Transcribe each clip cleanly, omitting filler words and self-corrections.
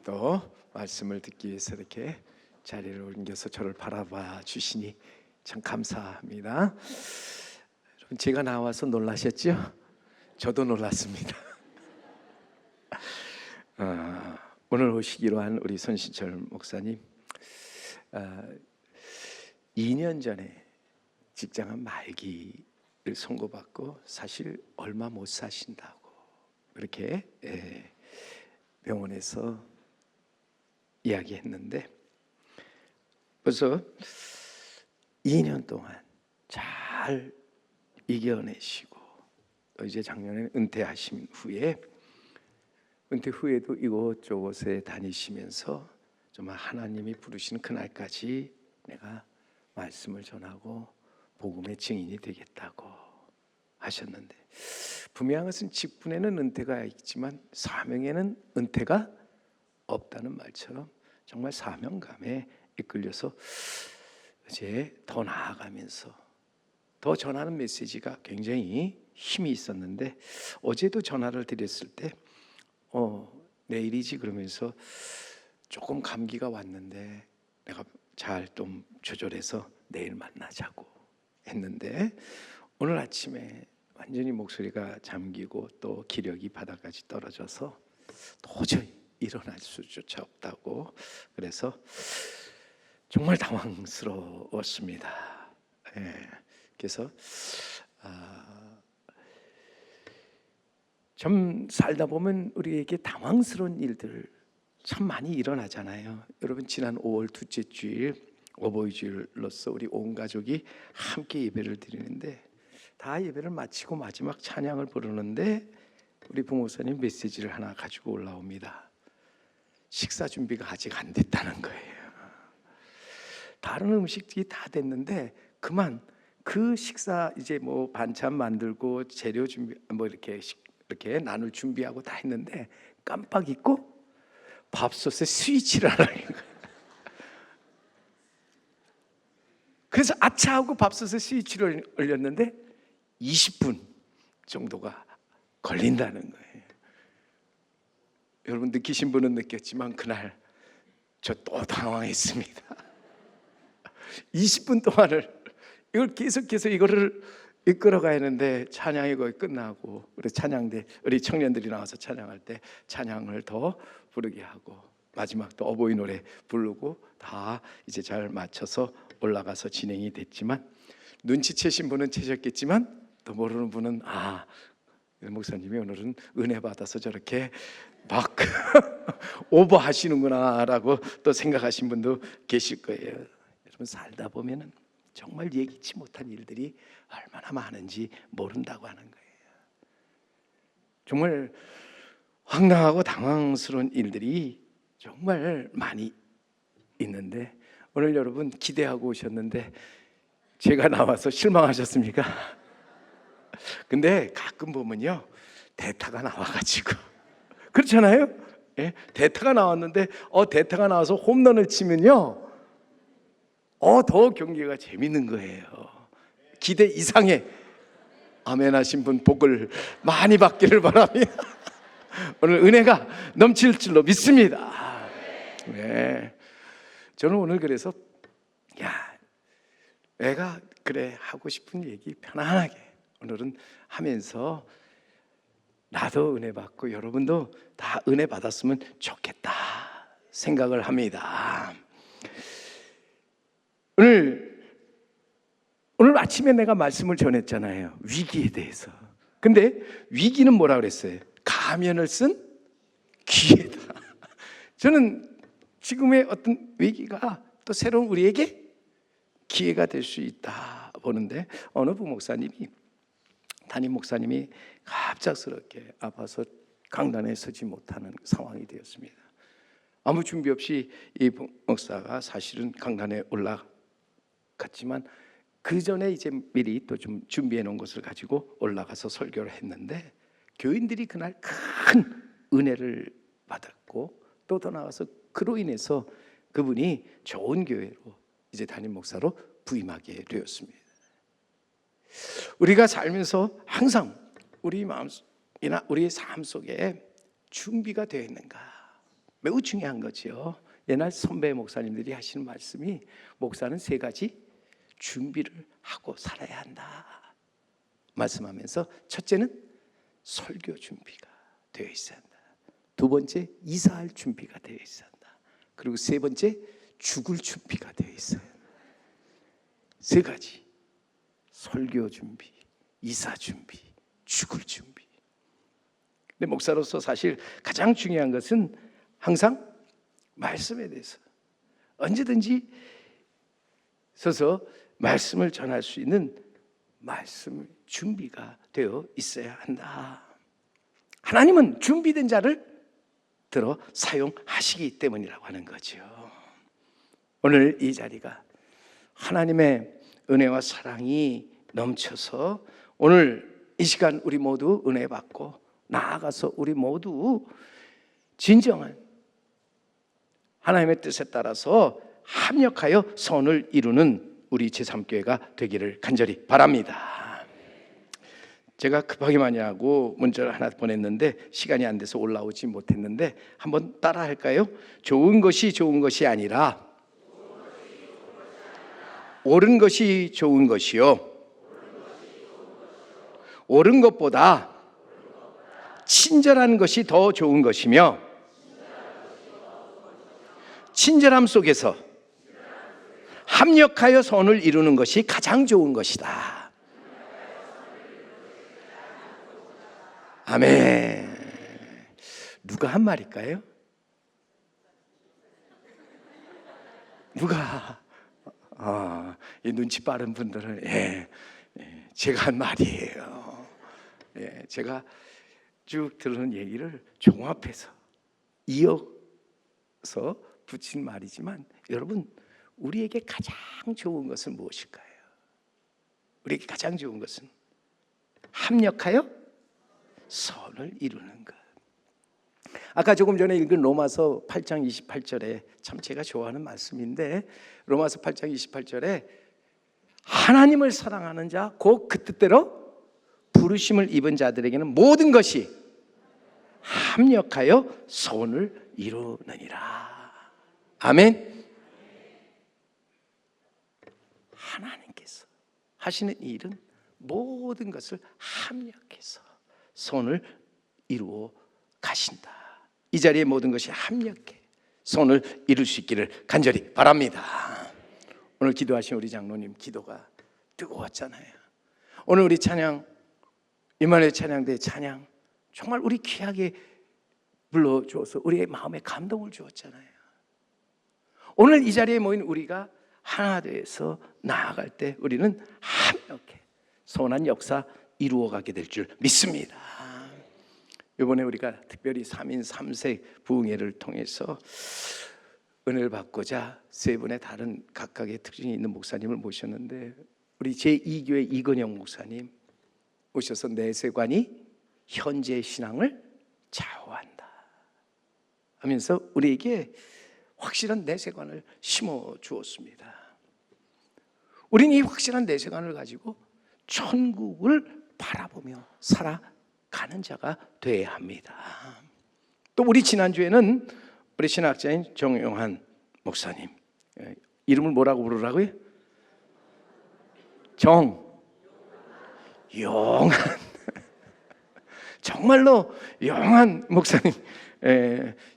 또 말씀을 듣기 위해서 이렇게 자리를 옮겨서 저를 바라봐 주시니 참 감사합니다. 여러분, 제가 나와서 놀라셨죠? 저도 놀랐습니다. 오늘 오시기로 한 우리 손신철 목사님, 2년 전에 직장암 말기를 선고받고 사실 얼마 못 사신다고 이렇게 병원에서 이야기했는데 벌써 2년 동안 잘 이겨내시고 또 이제 작년에 은퇴하신 후에 은퇴 후에도 이곳저곳에 다니시면서 정말 하나님이 부르시는 그날까지 내가 말씀을 전하고 복음의 증인이 되겠다고 하셨는데, 분명한 것은 직분에는 은퇴가 있지만 사명에는 은퇴가 없다는 말처럼 정말 사명감에 이끌려서 이제 더 나아가면서 더 전하는 메시지가 굉장히 힘이 있었는데, 어제도 전화를 드렸을 때 내일이지 그러면서 조금 감기가 왔는데 내가 잘 좀 조절해서 내일 만나자고 했는데, 오늘 아침에 완전히 목소리가 잠기고 또 기력이 바닥까지 떨어져서 도저히 일어날 수조차 없다고, 그래서 정말 당황스러웠습니다. 그래서 좀 살다 보면 우리에게 당황스러운 일들 참 많이 일어나잖아요. 여러분, 지난 5월 둘째 주일 어버이 주일로서 우리 온 가족이 함께 예배를 드리는데, 다 예배를 마치고 마지막 찬양을 부르는데 우리 부목사님 메시지를 하나 가지고 올라옵니다. 식사 준비가 아직 안 됐다는 거예요. 다른 음식이 다 됐는데 그만 그 식사 이제 뭐 반찬 만들고 재료 준비 뭐 이렇게 나눌 준비하고 다 했는데 깜빡 잊고 밥솥에 스위치를 하라는 거예요. 그래서 아차 하고 밥솥에 스위치를 올렸는데 20분 정도가 걸린다는 거예요. 여러분, 느끼신 분은 느꼈지만 그날 저 또 당황했습니다. 20분 동안을 이걸 계속해서 이거를 이끌어가야 하는데, 찬양이 거의 끝나고 우리 찬양대 우리 청년들이 나와서 찬양할 때 찬양을 더 부르게 하고 마지막 또 어버이 노래 부르고 다 이제 잘 맞춰서 올라가서 진행이 됐지만, 눈치채신 분은 채셨겠지만 또 모르는 분은 목사님이 오늘은 은혜 받아서 저렇게 막 오버하시는구나 라고 또 생각하신 분도 계실 거예요. 여러분, 살다 보면은 정말 예기치 못한 일들이 얼마나 많은지 모른다고 하는 거예요. 정말 황당하고 당황스러운 일들이 정말 많이 있는데, 오늘 여러분 기대하고 오셨는데 제가 나와서 실망하셨습니까? 근데 가끔 보면요, 대타가 나와가지고 그렇잖아요. 대타가 나왔는데 대타가 나와서 홈런을 치면요 더 경기가 재밌는 거예요. 기대 이상의 아멘 하신 분 복을 많이 받기를 바랍니다. 오늘 은혜가 넘칠 줄로 믿습니다. 네. 저는 오늘 그래서 내가 그래 하고 싶은 얘기 편안하게 오늘은 하면서 나도 은혜 받고 여러분도 다 은혜 받았으면 좋겠다 생각을 합니다. 오늘 아침에 내가 말씀을 전했잖아요. 위기에 대해서. 근데 위기는 뭐라 그랬어요? 가면을 쓴 기회다. 저는 지금의 어떤 위기가 또 새로운 우리에게 기회가 될 수 있다 보는데, 어느 부목사님이 담임 목사님이 갑작스럽게 아파서 강단에 서지 못하는 상황이 되었습니다. 아무 준비 없이 이 목사가 사실은 강단에 올라갔지만 그 전에 이제 미리 또 좀 준비해 놓은 것을 가지고 올라가서 설교를 했는데, 교인들이 그날 큰 은혜를 받았고 또 더 나아가서 그로 인해서 그분이 좋은 교회로 이제 담임 목사로 부임하게 되었습니다. 우리가 살면서 항상 우리 마음이나 우리의 삶 속에 준비가 되어 있는가? 매우 중요한 거죠. 옛날 선배 목사님들이 하시는 말씀이 목사는 세 가지 준비를 하고 살아야 한다 말씀하면서, 첫째는 설교 준비가 되어 있어야 한다. 두 번째, 이사할 준비가 되어 있어야 한다. 그리고 세 번째, 죽을 준비가 되어 있어야 한다. 세 가지: 설교 준비, 이사 준비, 죽을 준비. 근데 목사로서 사실 가장 중요한 것은 항상 말씀에 대해서 언제든지 서서 말씀을 전할 수 있는 말씀 준비가 되어 있어야 한다. 하나님은 준비된 자를 들어 사용하시기 때문이라고 하는 거죠. 오늘 이 자리가 하나님의 은혜와 사랑이 넘쳐서 오늘 이 시간 우리 모두 은혜 받고 나아가서 우리 모두 진정한 하나님의 뜻에 따라서 합력하여 선을 이루는 우리 제3교회가 되기를 간절히 바랍니다. 제가 급하게 많이 하고 문자를 하나 보냈는데 시간이 안 돼서 올라오지 못했는데 한번 따라 할까요? 좋은 것이 좋은 것이 아니라 옳은 것이 좋은 것이요, 옳은 것보다 친절한 것이 더 좋은 것이며, 친절함 속에서 합력하여 선을 이루는 것이 가장 좋은 것이다. 아멘. 누가 한 말일까요? 누가? 이 눈치 빠른 분들은 제가 한 말이에요. 제가 쭉 들은 얘기를 종합해서 이어서 붙인 말이지만, 여러분, 우리에게 가장 좋은 것은 무엇일까요? 우리에게 가장 좋은 것은 합력하여 선을 이루는 것. 아까 조금 전에 읽은 로마서 8장 28절에 참 제가 좋아하는 말씀인데, 로마서 8장 28절에 하나님을 사랑하는 자 곧 그 뜻대로 부르심을 입은 자들에게는 모든 것이 합력하여 선을 이루느니라. 아멘. 하나님께서 하시는 일은 모든 것을 합력해서 선을 이루어 가신다. 이 자리에 모든 것이 합력해 선을 이룰 수 있기를 간절히 바랍니다. 오늘 기도하신 우리 장로님 기도가 뜨거웠잖아요. 오늘 우리 찬양, 임마누엘 찬양대 찬양 정말 우리 귀하게 불러주어서 우리의 마음에 감동을 주었잖아요. 오늘 이 자리에 모인 우리가 하나 되어서 나아갈 때 우리는 합력해 선한 역사 이루어가게 될 줄 믿습니다. 이번에 우리가 특별히 3인 3색 부흥회를 통해서 은혜를 받고자 세 분의 다른 각각의 특징이 있는 목사님을 모셨는데, 우리 제2교회 이건영 목사님 오셔서 내세관이 현재 신앙을 좌우한다 하면서 우리에게 확실한 내세관을 심어 주었습니다. 우리는 이 확실한 내세관을 가지고 천국을 바라보며 살아가는 자가 되어야 합니다. 또 우리 지난주에는 우리 신학자인 정용한 목사님, 이름을 뭐라고 부르라고요? 용한 정말로 용한 목사님,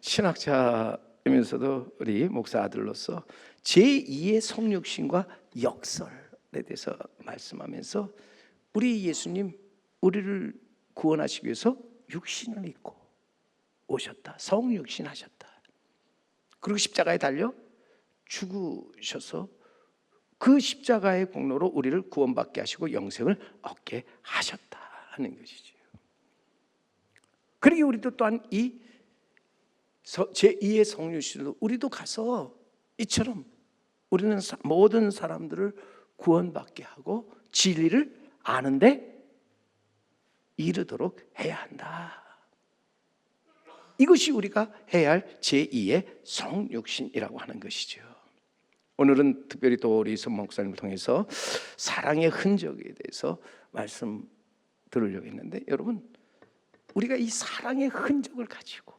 신학자이면서도 우리 목사 아들로서 제2의 성육신과 역설에 대해서 말씀하면서 우리 예수님 우리를 구원하시기 위해서 육신을 입고 오셨다, 성육신하셨다. 그리고 십자가에 달려 죽으셔서 그 십자가의 공로로 우리를 구원받게 하시고 영생을 얻게 하셨다 하는 것이죠. 그러기 우리도 또한 이 제2의 성육신으로 우리도 가서 이처럼 우리는 모든 사람들을 구원받게 하고 진리를 아는데 이르도록 해야 한다. 이것이 우리가 해야 할 제2의 성육신이라고 하는 것이죠. 오늘은 특별히 또 우리 선 목사님을 통해서 사랑의 흔적에 대해서 말씀 들으려고 했는데, 여러분, 우리가 이 사랑의 흔적을 가지고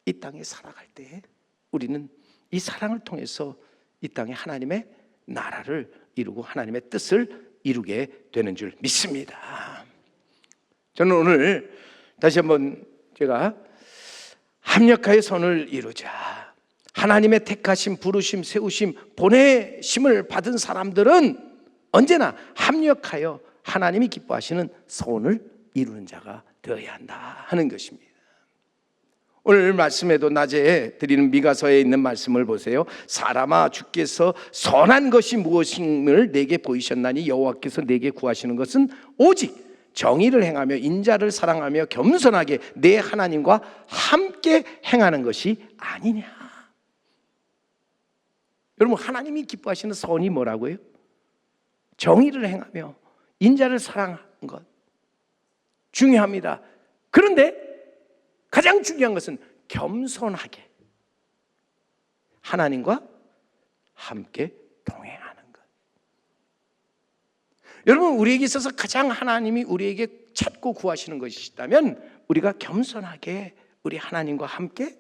이 땅에 살아갈 때 우리는 이 사랑을 통해서 이 땅에 하나님의 나라를 이루고 하나님의 뜻을 이루게 되는 줄 믿습니다. 저는 오늘 다시 한번 제가 합력하여 선을 이루자, 하나님의 택하심, 부르심, 세우심, 보내심을 받은 사람들은 언제나 합력하여 하나님이 기뻐하시는 소원을 이루는 자가 되어야 한다 하는 것입니다. 오늘 말씀에도 낮에 드리는 미가서에 있는 말씀을 보세요. 사람아, 주께서 선한 것이 무엇임을 내게 보이셨나니 여호와께서 내게 구하시는 것은 오직 정의를 행하며 인자를 사랑하며 겸손하게 내 하나님과 함께 행하는 것이 아니냐. 여러분, 하나님이 기뻐하시는 선이 뭐라고요? 정의를 행하며 인자를 사랑하는 것 중요합니다. 그런데 가장 중요한 것은 겸손하게 하나님과 함께 동행하는 것. 여러분, 우리에게 있어서 가장 하나님이 우리에게 찾고 구하시는 것이 있다면 우리가 겸손하게 우리 하나님과 함께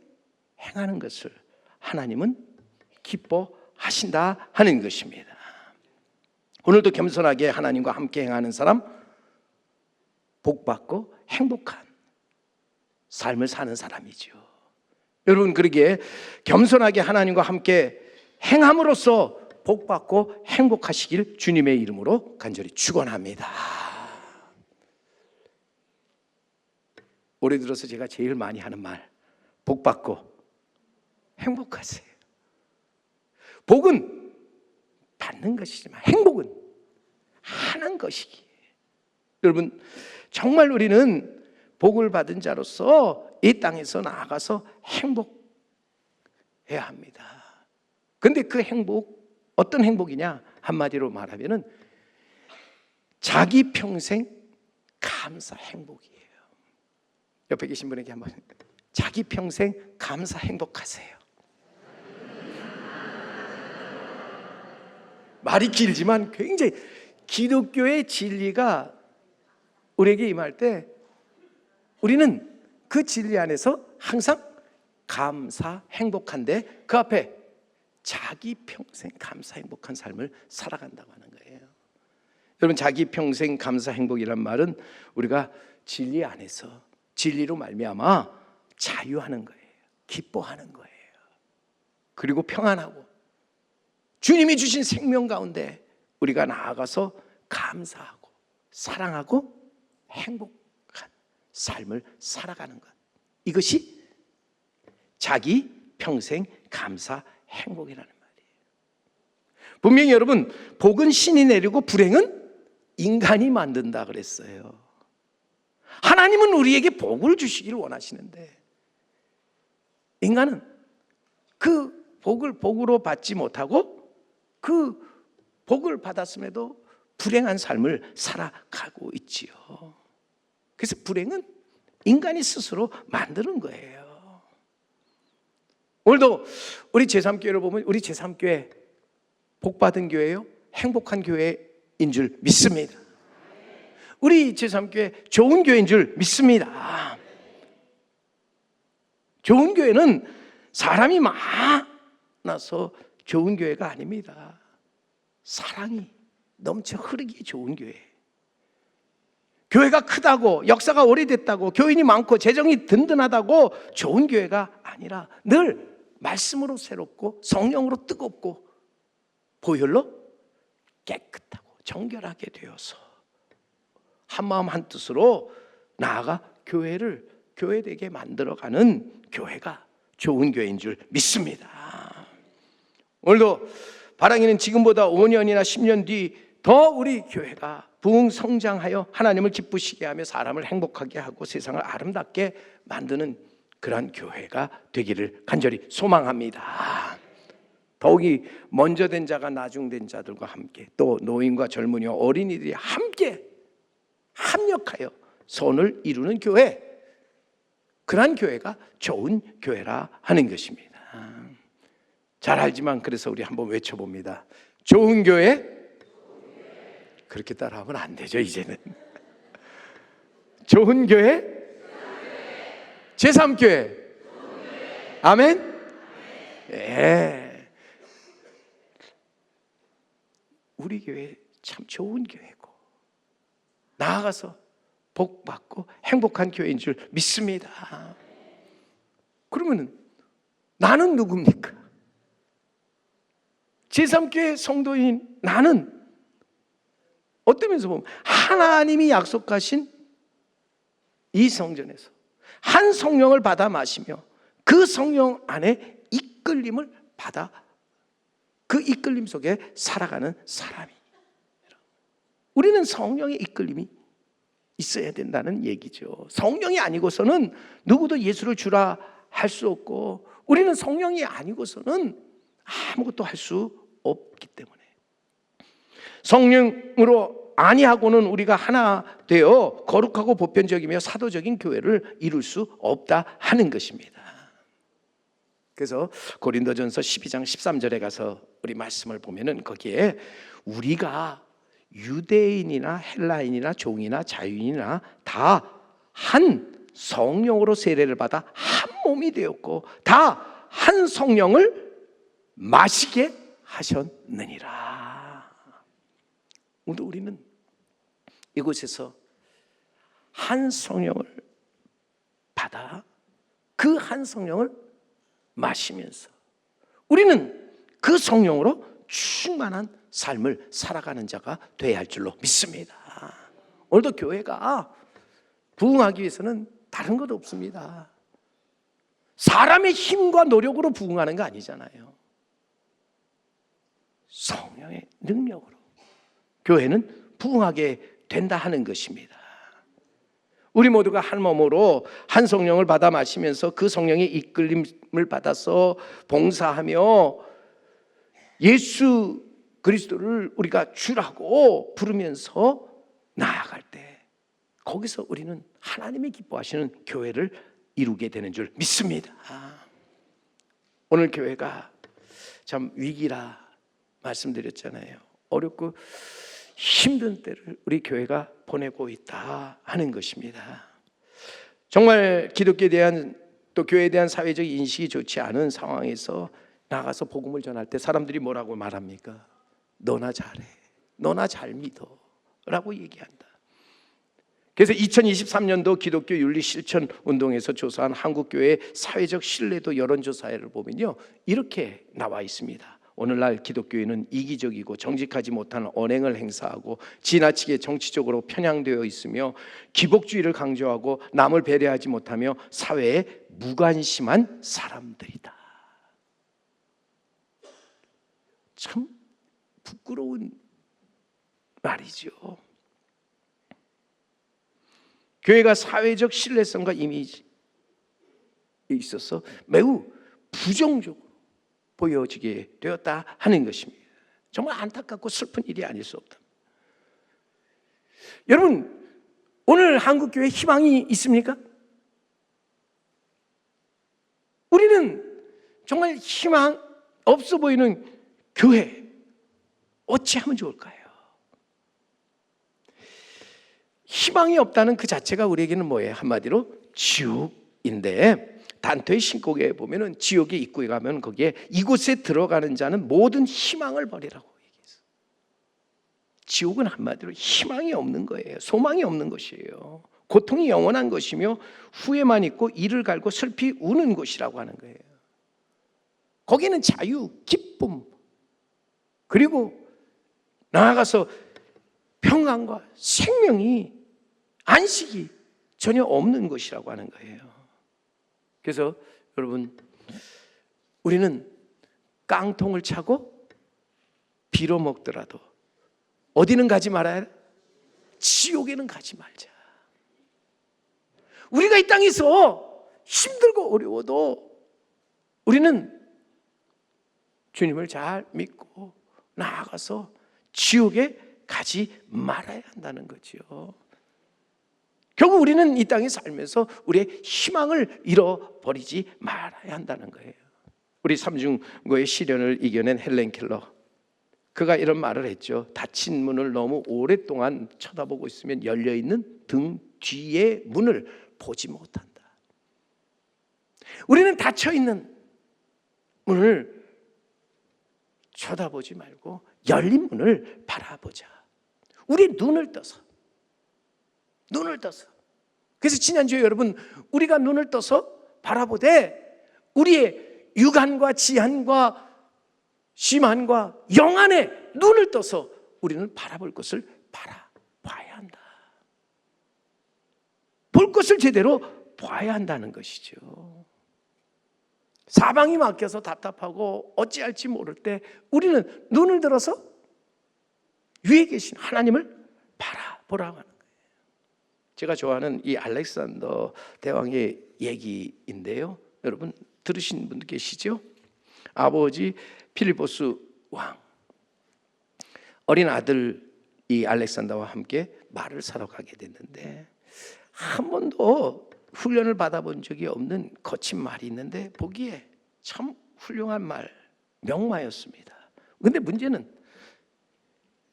행하는 것을 하나님은 기뻐하신다 하는 것입니다. 오늘도 겸손하게 하나님과 함께 행하는 사람, 복받고 행복한 삶을 사는 사람이죠. 여러분, 그러기에 겸손하게 하나님과 함께 행함으로써 복받고 행복하시길 주님의 이름으로 간절히 축원합니다. 올해 들어서 제가 제일 많이 하는 말, 복받고 행복하세요. 복은 받는 것이지만 행복은 하는 것이기에, 여러분, 정말 우리는 복을 받은 자로서 이 땅에서 나아가서 행복해야 합니다. 그런데 그 행복, 어떤 행복이냐? 한마디로 말하면은 자기 평생 감사 행복이에요. 옆에 계신 분에게 한번, 자기 평생 감사 행복하세요. 말이 길지만 굉장히 기독교의 진리가 우리에게 임할 때 우리는 그 진리 안에서 항상 감사, 행복한데 그 앞에 자기 평생 감사, 행복한 삶을 살아간다고 하는 거예요. 여러분, 자기 평생 감사, 행복이란 말은 우리가 진리 안에서 진리로 말미암아 자유하는 거예요. 기뻐하는 거예요. 그리고 평안하고 주님이 주신 생명 가운데 우리가 나아가서 감사하고 사랑하고 행복한 삶을 살아가는 것, 이것이 자기 평생 감사 행복이라는 말이에요. 분명히 여러분, 복은 신이 내리고 불행은 인간이 만든다 그랬어요. 하나님은 우리에게 복을 주시기를 원하시는데 인간은 그 복을 복으로 받지 못하고 그 복을 받았음에도 불행한 삶을 살아가고 있지요. 그래서 불행은 인간이 스스로 만드는 거예요. 오늘도 우리 제3교회를 보면 우리 제3교회 복받은 교회요, 행복한 교회인 줄 믿습니다. 우리 제3교회 좋은 교회인 줄 믿습니다. 좋은 교회는 사람이 많아서 좋은 교회가 아닙니다. 사랑이 넘쳐 흐르기에 좋은 교회. 교회가 크다고, 역사가 오래됐다고, 교인이 많고 재정이 든든하다고 좋은 교회가 아니라 늘 말씀으로 새롭고 성령으로 뜨겁고 보혈로 깨끗하고 정결하게 되어서 한마음 한뜻으로 나아가 교회를 교회되게 만들어가는 교회가 좋은 교회인 줄 믿습니다. 오늘도 바라기는 지금보다 5년이나 10년 뒤 더 우리 교회가 부흥성장하여 하나님을 기쁘시게 하며 사람을 행복하게 하고 세상을 아름답게 만드는 그런 교회가 되기를 간절히 소망합니다. 더욱이 먼저 된 자가 나중된 자들과 함께, 또 노인과 젊은이와 어린이들이 함께 합력하여 선을 이루는 교회, 그러한 교회가 좋은 교회라 하는 것입니다. 잘 알지만 그래서 우리 한번 외쳐봅니다. 좋은 교회? 그렇게 따라하면 안 되죠, 이제는. 좋은 교회? 제3교회? 아멘? 예. 우리 교회 참 좋은 교회고 나아가서 복 받고 행복한 교회인 줄 믿습니다. 그러면 나는 누굽니까? 제3교회 성도인 나는 어떤 면에서 보면 하나님이 약속하신 이 성전에서 한 성령을 받아 마시며 그 성령 안에 이끌림을 받아 그 이끌림 속에 살아가는 사람이, 우리는 성령의 이끌림이 있어야 된다는 얘기죠. 성령이 아니고서는 누구도 예수를 주라 할 수 없고, 우리는 성령이 아니고서는 아무것도 할 수 없기 때문에 성령으로 아니하고는 우리가 하나 되어 거룩하고 보편적이며 사도적인 교회를 이룰 수 없다 하는 것입니다. 그래서 고린도전서 12장 13절에 가서 우리 말씀을 보면은 거기에 우리가 유대인이나 헬라인이나 종이나 자유인이나 다 한 성령으로 세례를 받아 한 몸이 되었고 다 한 성령을 마시게 하셨느니라. 오늘 우리는 이곳에서 한 성령을 받아 그 한 성령을 마시면서 우리는 그 성령으로 충만한 삶을 살아가는 자가 되어야 할 줄로 믿습니다. 오늘도 교회가 부흥하기 위해서는 다른 것 없습니다. 사람의 힘과 노력으로 부흥하는 거 아니잖아요. 성령의 능력으로 교회는 부흥하게 된다 하는 것입니다. 우리 모두가 한 몸으로 한 성령을 받아 마시면서 그 성령의 이끌림을 받아서 봉사하며 예수 그리스도를 우리가 주라고 부르면서 나아갈 때 거기서 우리는 하나님이 기뻐하시는 교회를 이루게 되는 줄 믿습니다. 오늘 교회가 참 위기라 말씀드렸잖아요. 어렵고 힘든 때를 우리 교회가 보내고 있다 하는 것입니다. 정말 기독교에 대한 또 교회에 대한 사회적 인식이 좋지 않은 상황에서 나가서 복음을 전할 때 사람들이 뭐라고 말합니까? 너나 잘해, 너나 잘 믿어 라고 얘기한다. 그래서 2023년도 기독교 윤리 실천 운동에서 조사한 한국교회의 사회적 신뢰도 여론조사를 보면요, 이렇게 나와 있습니다. 오늘날 기독교인은 이기적이고 정직하지 못한 언행을 행사하고 지나치게 정치적으로 편향되어 있으며 기복주의를 강조하고 남을 배려하지 못하며 사회에 무관심한 사람들이다. 참 부끄러운 말이죠. 교회가 사회적 신뢰성과 이미지에 있어서 매우 부정적으로 보여지게 되었다 하는 것입니다. 정말 안타깝고 슬픈 일이 아닐 수 없다. 여러분, 오늘 한국교회에 희망이 있습니까? 우리는 정말 희망 없어 보이는 교회 어찌하면 좋을까요? 희망이 없다는 그 자체가 우리에게는 뭐예요? 한마디로 지옥인데, 단토의 신곡에 보면은 지옥의 입구에 가면 거기에 이곳에 들어가는 자는 모든 희망을 버리라고 얘기했어요. 지옥은 한마디로 희망이 없는 거예요. 소망이 없는 것이에요. 고통이 영원한 것이며 후회만 있고 이를 갈고 슬피 우는 곳이라고 하는 거예요. 거기는 자유, 기쁨, 그리고 나아가서 평안과 생명이, 안식이 전혀 없는 것이라고 하는 거예요. 그래서 여러분, 우리는 깡통을 차고 빌어먹더라도 어디는 가지 말아야 돼? 지옥에는 가지 말자. 우리가 이 땅에서 힘들고 어려워도 우리는 주님을 잘 믿고 나아가서 지옥에 가지 말아야 한다는 거죠. 결국 우리는 이 땅에 살면서 우리의 희망을 잃어버리지 말아야 한다는 거예요. 우리 삼중고의 시련을 이겨낸 헬렌 켈러, 그가 이런 말을 했죠. 닫힌 문을 너무 오랫동안 쳐다보고 있으면 열려있는 등 뒤의 문을 보지 못한다. 우리는 닫혀있는 문을 쳐다보지 말고 열린 문을 바라보자. 우리 눈을 떠서. 그래서 지난주에 여러분, 우리가 눈을 떠서 바라보되 우리의 육안과 지안과 심안과 영안에 눈을 떠서 우리는 바라볼 것을 바라봐야 한다. 볼 것을 제대로 봐야 한다는 것이죠. 사방이 막혀서 답답하고 어찌할지 모를 때 우리는 눈을 들어서 위에 계신 하나님을 바라보라고 하는 거예요. 제가 좋아하는 이 알렉산더 대왕의 얘기인데요, 여러분 들으신 분들 계시죠? 아버지 필리포스 왕, 어린 아들 이 알렉산더와 함께 말을 사러 가게 됐는데 한 번도 훈련을 받아본 적이 없는 거친 말이 있는데 보기에 참 훌륭한 말, 명마였습니다. 그런데 문제는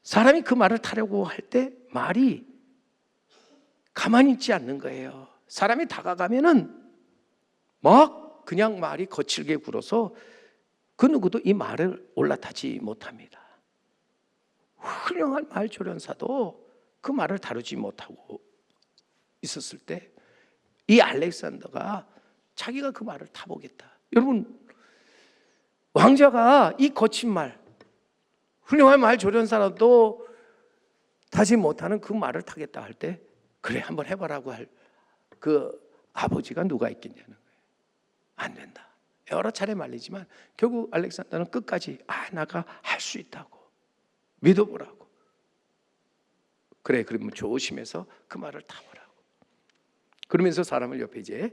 사람이 그 말을 타려고 할 때 말이 가만히 있지 않는 거예요. 사람이 다가가면은 막 그냥 말이 거칠게 굴어서 그 누구도 이 말을 올라타지 못합니다. 훌륭한 말 조련사도 그 말을 다루지 못하고 있었을 때 이 알렉산더가 자기가 그 말을 타보겠다. 여러분, 왕자가 이 거친 말, 훌륭한 말 조련사라도 타지 못하는 그 말을 타겠다 할 때 그래 한번 해보라고 할 그 아버지가 누가 있겠냐는 거예요. 안 된다. 여러 차례 말리지만 결국 알렉산더는 끝까지 나가 할 수 있다고 믿어보라고. 그래 그러면 조심해서 그 말을 타보라고. 그러면서 사람을 옆에 이제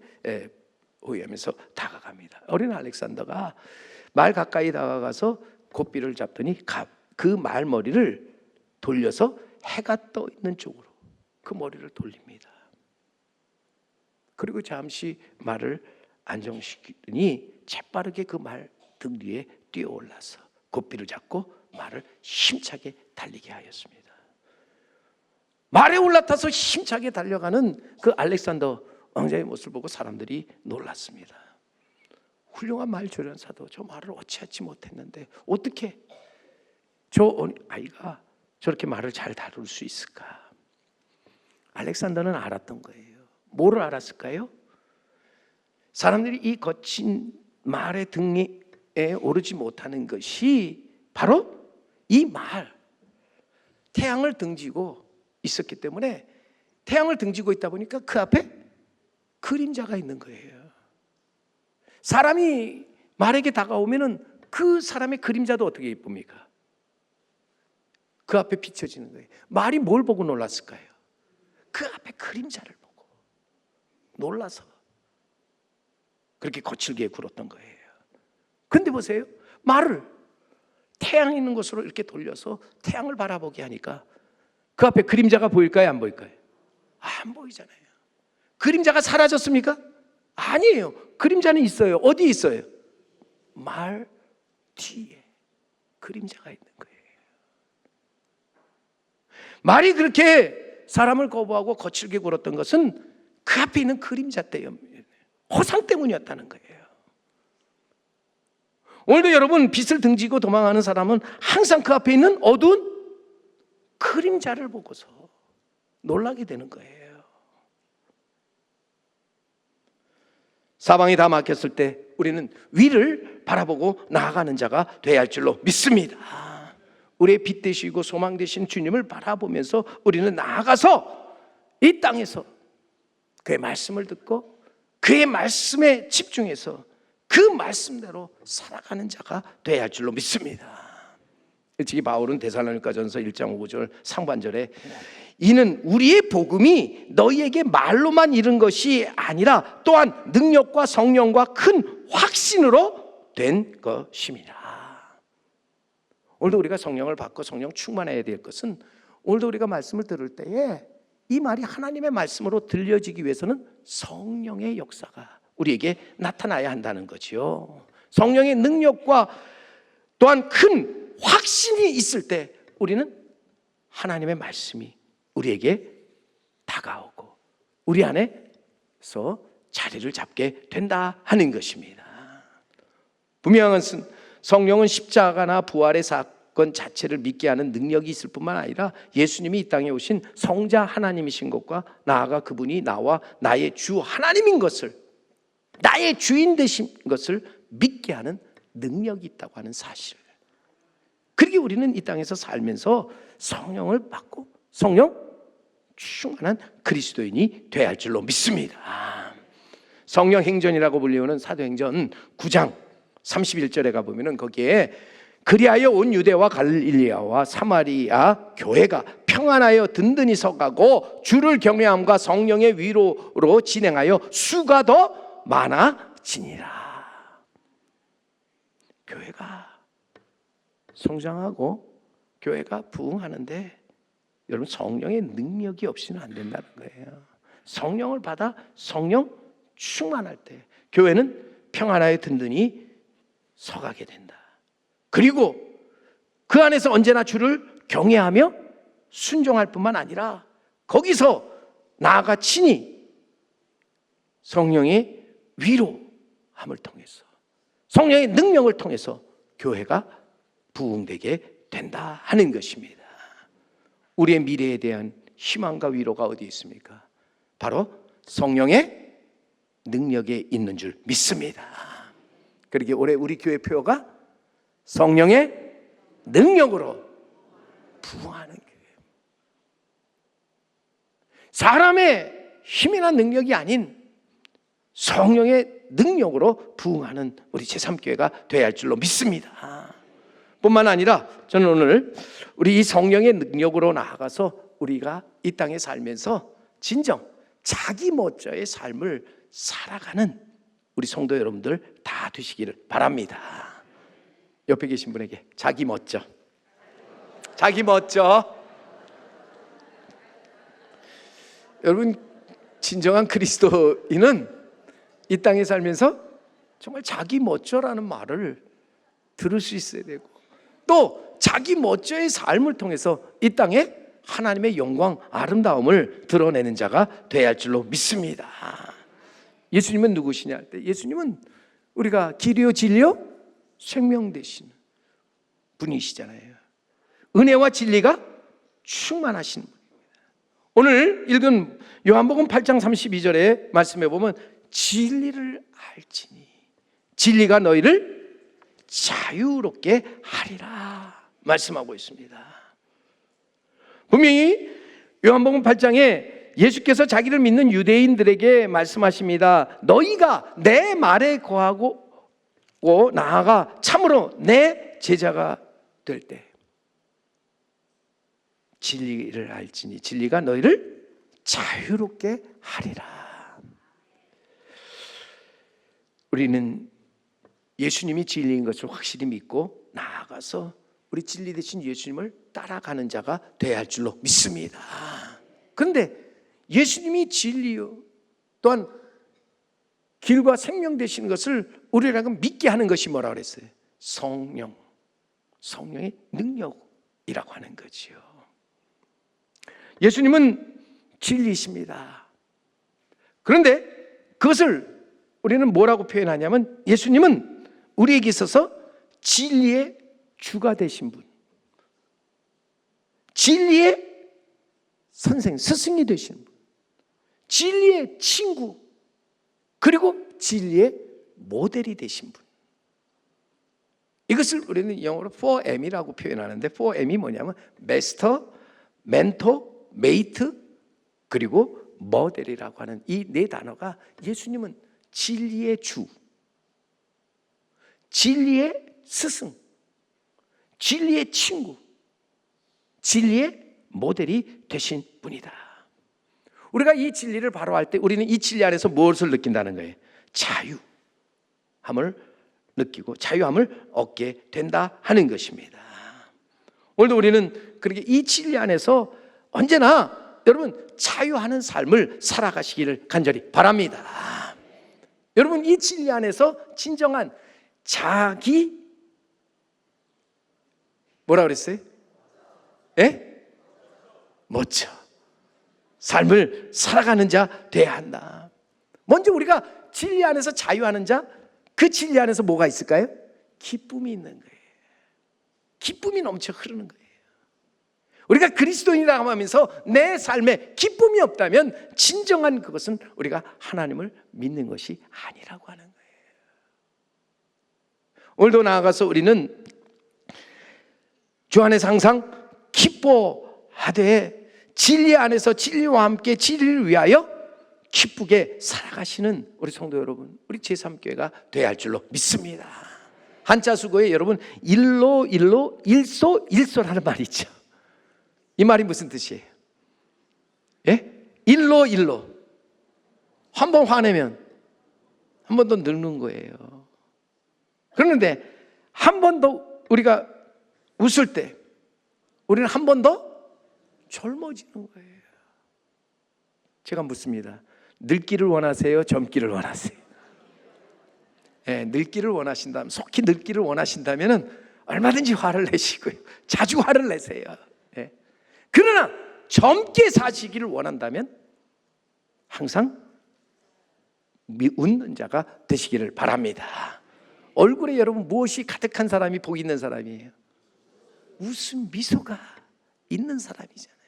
호위하면서 다가갑니다. 어린 알렉산더가 말 가까이 다가가서 고삐를 잡더니 그 말머리를 돌려서 해가 떠 있는 쪽으로 그 머리를 돌립니다. 그리고 잠시 말을 안정시키더니 재빠르게 그 말 등 뒤에 뛰어올라서 고삐를 잡고 말을 힘차게 달리게 하였습니다. 말에 올라타서 힘차게 달려가는 그 알렉산더 왕자의 모습을 보고 사람들이 놀랐습니다. 훌륭한 말 조련사도 저 말을 어찌하지 못했는데 어떻게 저 아이가 저렇게 말을 잘 다룰 수 있을까? 알렉산더는 알았던 거예요. 뭐를 알았을까요? 사람들이 이 거친 말의 등에 오르지 못하는 것이 바로 이 말, 태양을 등지고 있었기 때문에, 태양을 등지고 있다 보니까 그 앞에 그림자가 있는 거예요. 사람이 말에게 다가오면은 그 사람의 그림자도 어떻게 예쁩니까? 그 앞에 비춰지는 거예요. 말이 뭘 보고 놀랐을까요? 그 앞에 그림자를 보고 놀라서 그렇게 거칠게 굴었던 거예요. 근데 보세요, 말을 태양 있는 곳으로 이렇게 돌려서 태양을 바라보게 하니까 그 앞에 그림자가 보일까요? 안 보일까요? 안 보이잖아요. 그림자가 사라졌습니까? 아니에요. 그림자는 있어요. 어디 있어요? 말 뒤에 그림자가 있는 거예요. 말이 그렇게 사람을 거부하고 거칠게 굴었던 것은 그 앞에 있는 그림자 때문에, 허상 때문이었다는 거예요. 오늘도 여러분, 빛을 등지고 도망하는 사람은 항상 그 앞에 있는 어두운 그림자를 보고서 놀라게 되는 거예요. 사방이 다 막혔을 때 우리는 위를 바라보고 나아가는 자가 되어야 할 줄로 믿습니다. 우리의 빛 되시고 소망 되신 주님을 바라보면서 우리는 나아가서 이 땅에서 그의 말씀을 듣고 그의 말씀에 집중해서 그 말씀대로 살아가는 자가 되어야 할 줄로 믿습니다. 일찍이 바울은 데살로니가전서 1장 5절 상반절에 이는 우리의 복음이 너희에게 말로만 이른 것이 아니라 또한 능력과 성령과 큰 확신으로 된 것임이라. 오늘도 우리가 성령을 받고 성령 충만해야 될 것은, 오늘도 우리가 말씀을 들을 때에 이 말이 하나님의 말씀으로 들려지기 위해서는 성령의 역사가 우리에게 나타나야 한다는 거지요. 성령의 능력과 또한 큰 확신이 있을 때 우리는 하나님의 말씀이 우리에게 다가오고 우리 안에서 자리를 잡게 된다 하는 것입니다. 분명한 것은 성령은 십자가나 부활의 사건 자체를 믿게 하는 능력이 있을 뿐만 아니라 예수님이 이 땅에 오신 성자 하나님이신 것과 나아가 그분이 나와 나의 주 하나님인 것을, 나의 주인 되신 것을 믿게 하는 능력이 있다고 하는 사실. 그렇게 우리는 이 땅에서 살면서 성령을 받고 성령 충만한 그리스도인이 되어야 할 줄로 믿습니다. 성령 행전이라고 불리우는 사도행전 9장 31절에 가보면 거기에 그리하여 온 유대와 갈릴리아와 사마리아 교회가 평안하여 든든히 서가고 주를 경외함과 성령의 위로로 진행하여 수가 더 많아지니라. 교회가 성장하고 교회가 부흥하는데 여러분 성령의 능력이 없이는 안 된다는 거예요. 성령을 받아 성령 충만할 때 교회는 평안하여 든든히 서가게 된다. 그리고 그 안에서 언제나 주를 경외하며 순종할 뿐만 아니라 거기서 나아가 친히 성령의 위로함을 통해서 성령의 능력을 통해서 교회가 부흥되게 된다 하는 것입니다. 우리의 미래에 대한 희망과 위로가 어디 있습니까? 바로 성령의 능력에 있는 줄 믿습니다. 그렇게 올해 우리 교회 표가 성령의 능력으로 부흥하는 교회. 사람의 힘이나 능력이 아닌 성령의 능력으로 부흥하는 우리 제3교회가 되어야 할 줄로 믿습니다. 뿐만 아니라 저는 오늘 우리 이 성령의 능력으로 나아가서 우리가 이 땅에 살면서 진정 자기 멋져의 삶을 살아가는 우리 성도 여러분들 다 되시기를 바랍니다. 옆에 계신 분에게 자기 멋져, 자기 멋져. 여러분 진정한 그리스도인은 이 땅에 살면서 정말 자기 멋져라는 말을 들을 수 있어야 되고 또 자기 멋져의 삶을 통해서 이 땅에 하나님의 영광, 아름다움을 드러내는 자가 되어야 할 줄로 믿습니다. 예수님은 누구시냐 할 때 예수님은 우리가 길이요 진리요 생명 되신 분이시잖아요. 은혜와 진리가 충만하신 분입니다. 오늘 읽은 요한복음 8장 32절에 말씀해 보면 진리를 알지니 진리가 너희를 자유롭게 하리라 말씀하고 있습니다. 분명히 요한복음 8장에 예수께서 자기를 믿는 유대인들에게 말씀하십니다. 너희가 내 말에 거하고 나아가 참으로 내 제자가 될 때 진리를 알지니 진리가 너희를 자유롭게 하리라. 우리는 예수님이 진리인 것을 확실히 믿고 나아가서 우리 진리 되신 예수님을 따라가는 자가 되어야 할 줄로 믿습니다. 그런데 예수님이 진리요 또한 길과 생명 되시는 것을 우리라고 믿게 하는 것이 뭐라 그랬어요? 성령의 능력이라고 하는 거지요. 예수님은 진리이십니다. 그런데 그것을 우리는 뭐라고 표현하냐면 예수님은 우리에게 있어서 진리의 주가 되신 분, 진리의 선생, 스승이 되신 분, 진리의 친구, 그리고 진리의 모델이 되신 분. 이것을 우리는 영어로 4M이라고 표현하는데 4M이 뭐냐면 마스터, 멘토, 메이트, 그리고 모델이라고 하는 이 네 단어가 예수님은 진리의 주, 진리의 스승, 진리의 친구, 진리의 모델이 되신 분이다. 우리가 이 진리를 바로 할 때 우리는 이 진리 안에서 무엇을 느낀다는 거예요? 자유함을 느끼고 자유함을 얻게 된다 하는 것입니다. 오늘도 우리는 그렇게 이 진리 안에서 언제나 여러분 자유하는 삶을 살아가시기를 간절히 바랍니다. 여러분 이 진리 안에서 진정한 자기 뭐라 그랬어요? 예? 멋져 삶을 살아가는 자 돼야 한다. 먼저 우리가 진리 안에서 자유하는 자, 그 진리 안에서 뭐가 있을까요? 기쁨이 있는 거예요. 기쁨이 넘쳐 흐르는 거예요. 우리가 그리스도인이라고 하면서 내 삶에 기쁨이 없다면 진정한 그것은 우리가 하나님을 믿는 것이 아니라고 하는 거예요. 오늘도 나아가서 우리는 주 안에서 항상 기뻐하되 진리 안에서 진리와 함께 진리를 위하여 기쁘게 살아가시는 우리 성도 여러분, 우리 제3교회가 되어야 할 줄로 믿습니다. 한자 수고에 여러분 일소라는 말이 있죠. 이 말이 무슨 뜻이에요? 예? 일로 한 번 화내면 한 번 더 늙는 거예요. 그런데 한 번 더 우리가 웃을 때 우리는 한 번 더 젊어지는 거예요. 제가 묻습니다. 늙기를 원하세요? 젊기를 원하세요? 예, 늙기를 원하신다면, 속히 늙기를 원하신다면 얼마든지 화를 내시고요. 자주 화를 내세요. 예. 그러나 젊게 사시기를 원한다면 항상 웃는 자가 되시기를 바랍니다. 얼굴에 여러분 무엇이 가득한 사람이 복 있는 사람이에요? 웃음, 미소가 있는 사람이잖아요.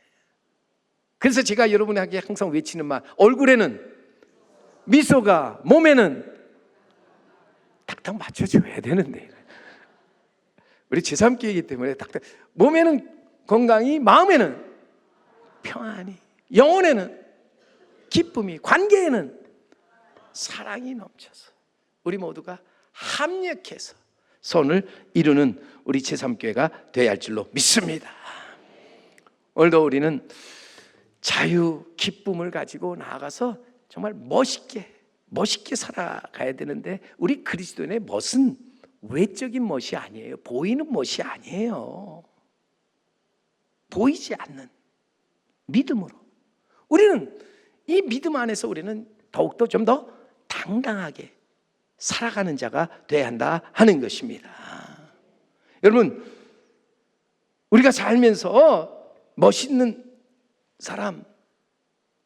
그래서 제가 여러분에게 항상 외치는 말, 얼굴에는 미소가, 몸에는 탁탁 맞춰줘야 되는데, 우리 제3교회이기 때문에 탁탁, 몸에는 건강이, 마음에는 평안이, 영혼에는 기쁨이, 관계에는 사랑이 넘쳐서 우리 모두가 합력해서 선을 이루는 우리 제3교회가 되어야 할 줄로 믿습니다. 오늘도 우리는 자유, 기쁨을 가지고 나아가서 정말 멋있게 살아가야 되는데, 우리 그리스도인의 멋은 외적인 멋이 아니에요. 보이는 멋이 아니에요. 보이지 않는 믿음으로 우리는 이 믿음 안에서 우리는 더욱더 좀 더 당당하게 살아가는 자가 되어야 한다 하는 것입니다. 여러분, 우리가 살면서 멋있는 사람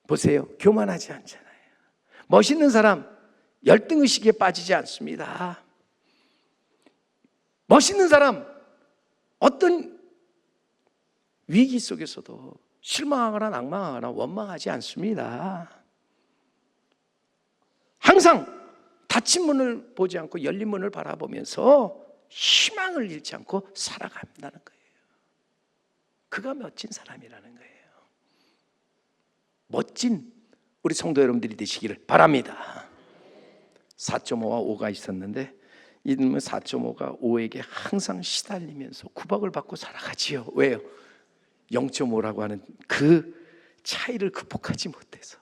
보세요. 교만하지 않잖아요. 멋있는 사람 열등의식에 빠지지 않습니다. 멋있는 사람 어떤 위기 속에서도 실망하거나 낭망하거나 원망하지 않습니다. 항상 닫힌 문을 보지 않고 열린 문을 바라보면서 희망을 잃지 않고 살아간다는 거예요. 그가 멋진 사람이라는 거예요. 멋진 우리 성도 여러분들이 되시기를 바랍니다. 4.5와 5가 있었는데 이놈의 4.5가 5에게 항상 시달리면서 구박을 받고 살아가지요. 왜요? 0.5라고 하는 그 차이를 극복하지 못해서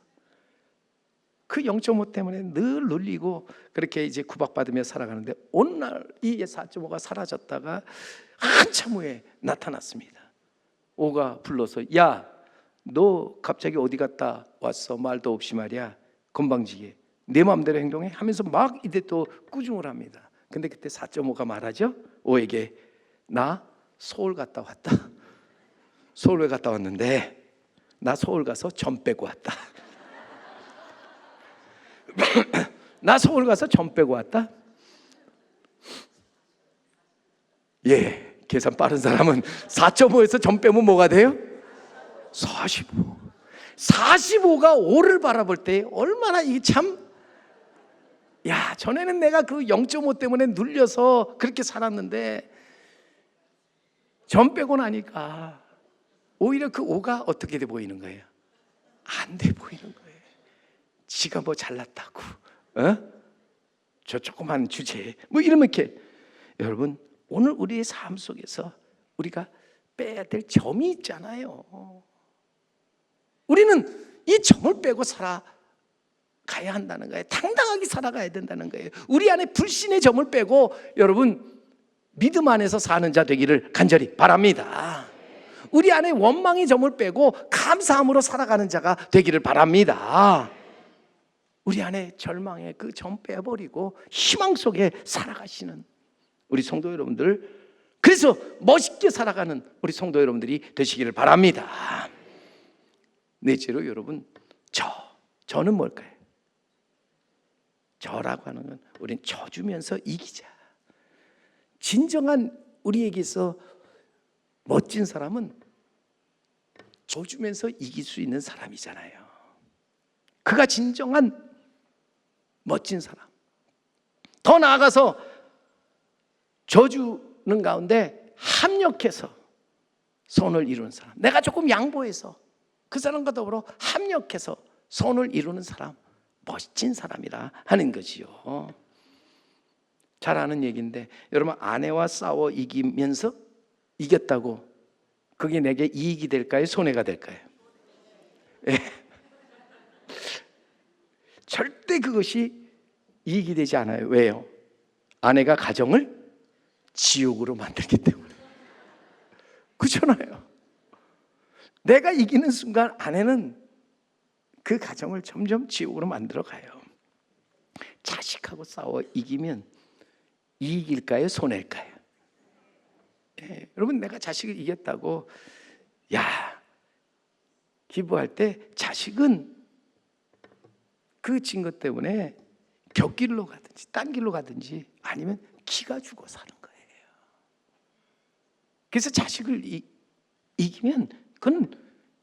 그 0.5 때문에 늘 눌리고 그렇게 이제 구박받으며 살아가는데, 어느 날 이 4.5가 사라졌다가 한참 후에 나타났습니다. 5가 불러서, 야, 너 갑자기 어디 갔다 왔어? 말도 없이 말이야. 건방지게 내 마음대로 행동해? 하면서 막 이제 또 꾸중을 합니다. 근데 그때 4.5가 말하죠. 5에게, 나 서울 갔다 왔다. 서울 왜 갔다 왔는데? 나 서울 가서 점 빼고 왔다. 나 서울 가서 점 빼고 왔다. 예, 계산 빠른 사람은 4.5에서 점 빼면 뭐가 돼요? 45. 45가 5를 바라볼 때 얼마나 이게 참, 야, 전에는 내가 그 0.5 때문에 눌려서 그렇게 살았는데 점 빼고 나니까 오히려 그 5가 어떻게 돼 보이는 거예요? 안 돼 보이는 거예요. 지가 뭐 잘났다고, 저 조그만 주제에 뭐 이러면 이렇게. 여러분, 오늘 우리의 삶 속에서 우리가 빼야 될 점이 있잖아요. 우리는 이 점을 빼고 살아가야 한다는 거예요. 당당하게 살아가야 된다는 거예요. 우리 안에 불신의 점을 빼고 여러분 믿음 안에서 사는 자 되기를 간절히 바랍니다. 우리 안에 원망의 점을 빼고 감사함으로 살아가는 자가 되기를 바랍니다. 우리 안에 절망의 그 점 빼버리고 희망 속에 살아가시는 우리 성도 여러분들, 그래서 멋있게 살아가는 우리 성도 여러분들이 되시기를 바랍니다. 넷째로 여러분, 저는 뭘까요? 저라고 하는 건 우린 져주면서 이기자. 진정한 우리에게서 멋진 사람은 줘주면서 이길 수 있는 사람이잖아요. 그가 진정한 멋진 사람. 더 나아가서 줘주는 가운데 합력해서 선을 이루는 사람. 내가 조금 양보해서 그 사람과 더불어 합력해서 선을 이루는 사람, 멋진 사람이라 하는 거지요. 잘 아는 얘기인데, 여러분, 아내와 싸워 이기면서 이겼다고 그게 내게 이익이 될까요? 손해가 될까요? 예. 절대 그것이 이익이 되지 않아요. 왜요? 아내가 가정을 지옥으로 만들기 때문에. 그렇잖아요. 내가 이기는 순간 아내는 그 가정을 점점 지옥으로 만들어 가요. 자식하고 싸워 이기면 이익일까요? 손해일까요? 예, 여러분, 내가 자식을 이겼다고 기부할 때 자식은 그 진 것 때문에 곁길로 가든지 딴 길로 가든지 아니면 기가 죽어 사는 거예요. 그래서 자식을 이기면 그건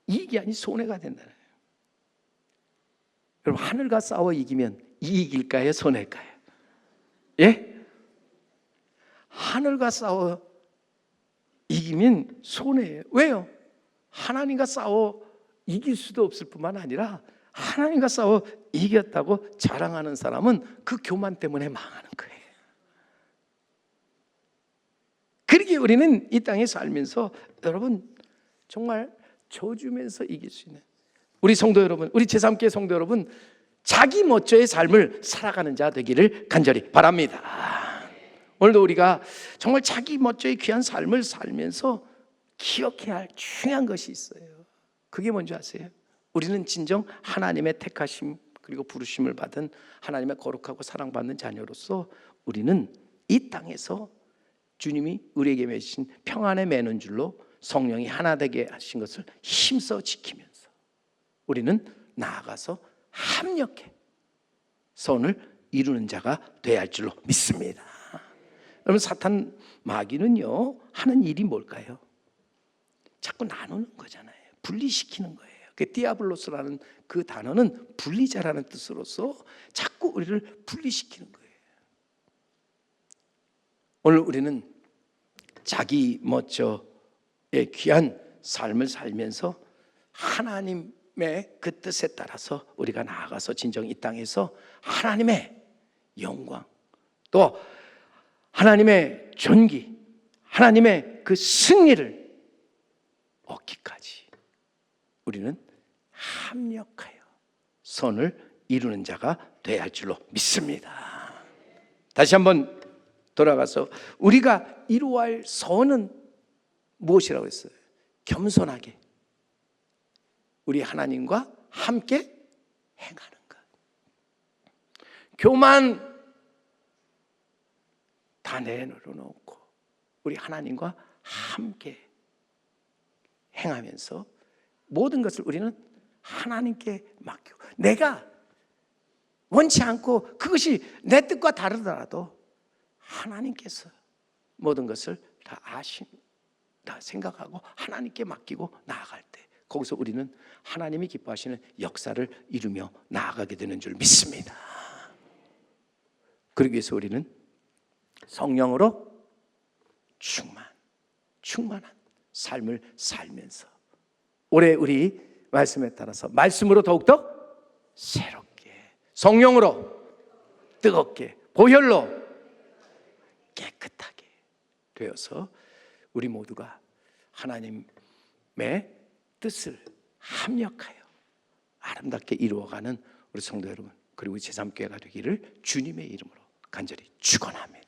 이익이 아닌 손해가 된다는 거예요. 여러분, 하늘과 싸워 이기면 이익일까요? 손해일까요? 예? 하늘과 싸워 이기면 손해예요. 왜요? 하나님과 싸워 이길 수도 없을 뿐만 아니라 하나님과 싸워 이겼다고 자랑하는 사람은 그 교만 때문에 망하는 거예요. 그러기에 우리는 이 땅에 살면서 여러분 정말 줘주면서 이길 수 있는 우리 성도 여러분, 우리 제3교 성도 여러분, 자기 멋져의 삶을 살아가는 자 되기를 간절히 바랍니다. 오늘도 우리가 정말 자기 멋져의 귀한 삶을 살면서 기억해야 할 중요한 것이 있어요. 그게 뭔지 아세요? 우리는 진정 하나님의 택하심 그리고 부르심을 받은 하나님의 거룩하고 사랑받는 자녀로서 우리는 이 땅에서 주님이 우리에게 맺으신 평안의 매는 줄로 성령이 하나 되게 하신 것을 힘써 지키면서 우리는 나아가서 합력해 선을 이루는 자가 되어야 할 줄로 믿습니다. 여러분, 사탄 마귀는요 하는 일이 뭘까요? 자꾸 나누는 거잖아요. 분리시키는 거예요. 그 디아블로스라는 그 단어는 분리자라는 뜻으로서 자꾸 우리를 분리시키는 거예요. 오늘 우리는 자기 멋져의 귀한 삶을 살면서 하나님의 그 뜻에 따라서 우리가 나아가서 진정 이 땅에서 하나님의 영광, 또 하나님의 존귀, 하나님의 그 승리를 얻기까지 우리는 합력하여 선을 이루는 자가 되어야 할 줄로 믿습니다. 다시 한번 돌아가서 우리가 이루어야 할 선은 무엇이라고 했어요? 겸손하게 우리 하나님과 함께 행하는 것. 교만 다 내려놓고 우리 하나님과 함께 행하면서 모든 것을 우리는 하나님께 맡기고, 내가 원치 않고 그것이 내 뜻과 다르더라도 하나님께서 모든 것을 다 다 생각하고 하나님께 맡기고 나아갈 때 거기서 우리는 하나님이 기뻐하시는 역사를 이루며 나아가게 되는 줄 믿습니다. 그러기 위해서 우리는 성령으로 충만한 삶을 살면서 올해 우리 말씀에 따라서 말씀으로 더욱더 새롭게, 성령으로 뜨겁게, 보혈로 깨끗하게 되어서 우리 모두가 하나님의 뜻을 합력하여 아름답게 이루어가는 우리 성도 여러분, 그리고 제3교회가 되기를 주님의 이름으로 간절히 축원합니다.